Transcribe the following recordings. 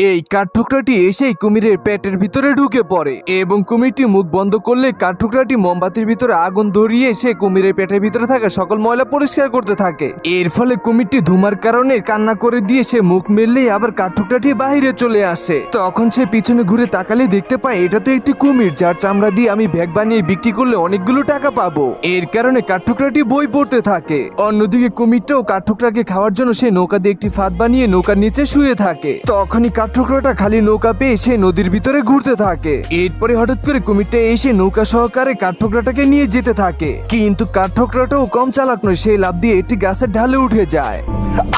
এই কাঠঠোকরাটি এসেই কুমিরের পেটের ভিতরে ঢুকে পড়ে এবং কুমিরটি মুখ বন্ধ করলে কাঠঠোকরাটি মোমবাতির ভিতরে আগুন ধরিয়ে সে কুমিরের পেটের ভিতরে থাকা সকল ময়লা পরিষ্কার করতে থাকে। এর ফলে কুমিরটি ধুমার কারণে কান্না করে দিয়ে সে মুখ মেললেই আবার কাঠঠোকরাটি বাহিরে চলে আসে। তখন সে পিছনে ঘুরে তাকালে দেখতে পায় এটা তো একটি কুমির, যার চামড়া দিয়ে আমি ব্যাগ বানিয়ে বিক্রি করলে অনেকগুলো টাকা পাবো। এর কারণে কাঠঠোকরাটি বই পড়তে থাকে। অন্যদিকে কুমিরটাও কাঠঠোকরাকে খাওয়ার জন্য সে নৌকা দিয়ে একটি ফাঁদ বানিয়ে নৌকার নিচে শুয়ে থাকে। তখনই কাঠঠোকরাটা খালি নৌকা পেয়ে সে নদীর ভিতরে ঘুরতে থাকে। এরপরে হঠাৎ করে কুমিরটা এসে নৌকা সহকারে কাঠঠোকরাটাকে নিয়ে যেতে থাকে, কিন্তু কাঠঠোকরাটাও কম চালাক নয়, সে লাফ দিয়ে একটি গাছের ঢালে উঠে যায়।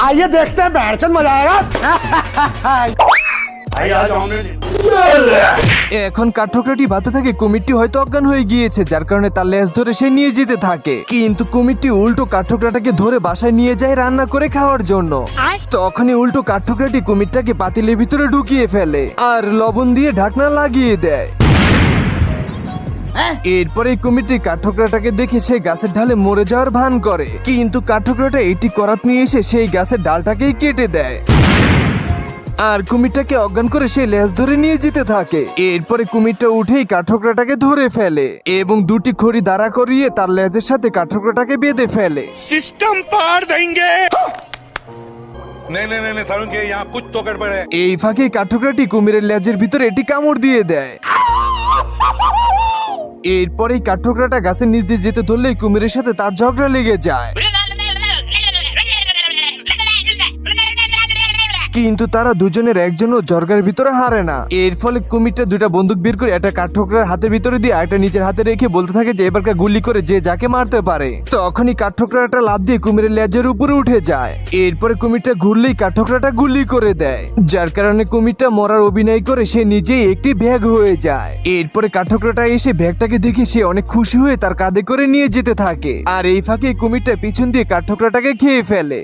आइए देखते हैं बैठ मजा आएगा। এখন কাঠঠোকরাটি ভাবতে থাকে কুমিরটি হয়তো অজ্ঞান হয়ে গিয়েছে, যার কারণে তার লেজ ধরে সে নিয়ে যেতে থাকে। কিন্তু কুমিরটি উল্টো কাঠঠোকরাটাকে ধরে বাসায় নিয়ে যায় রান্না করে খাওয়ার জন্য। তখনই উল্টো কাঠঠোকরাটি কুমিরটাকে পাতিলের ভিতরে ঢুকিয়ে ফেলে আর লবণ দিয়ে ঢাকনা লাগিয়ে দেয়। এরপরে কুমিরটি কাঠঠোকরাটাকে দেখে সেই গাছের ঢালে মরে যাওয়ার ভান করে, কিন্তু কাঠঠোকরাটা এটি করাত নিয়ে এসে সেই গাছের ডালটাকেই কেটে দেয় আর কুমিরটাকে অজ্ঞান করে সে লেজ ধরে নিয়ে যেতে থাকে। এরপরে কুমিরটা উঠেই কাঠঠোকরাটাকে ধরে ফেলে এবং দুটি খড়ি দাঁড়া করিয়ে তার লেজের সাথে কাঠঠোকরাটাকে বেঁধে ফেলে। सिस्टम पार देंगे। नहीं सारुण के यहाँ कुछ तो गड़बड़ है। এই ফাঁকে কাঠঠোকরাটি কুমিরের লেজের ভিতরে একটি কামড় দিয়ে দেয়। এরপরে কাঠঠোকরাটা গাছের নিচ দিয়ে যেতে ধরলেই কুমিরের সাথে তার ঝগড়া লেগে যায়, কিন্তু তারা দুজনের একজনও জর্গার ভিতরে হারে না। এর ফলে কুমিরটা দুটা বন্দুক বের করে একটা কাঠঠোকরার হাতের ভিতরে দিয়ে একটা নিজের হাতে রেখে বলতে থাকে যে এবারকার গুলি করে যে যাকে মারতে পারে। তখনই কাঠঠোকরাটা লাফ দিয়ে কুমিরের লেজের উপরে উঠে যায়। এরপরে কুমিরটা ঘুরলেই কাঠঠোকরাটা গুলি করে দেয়, যার কারণে কুমিরটা মরার অভিনয় করে সে নিজেই একটি ব্যাগ হয়ে যায়। এরপরে কাঠঠোকরাটা এসে ব্যাগটাকে দেখে সে অনেক খুশি হয়ে তার কাঁধে করে নিয়ে যেতে থাকে, আর এই ফাঁকে কুমিরটা পিছন দিয়ে কাঠঠোকরাটাকে খেয়ে ফেলে।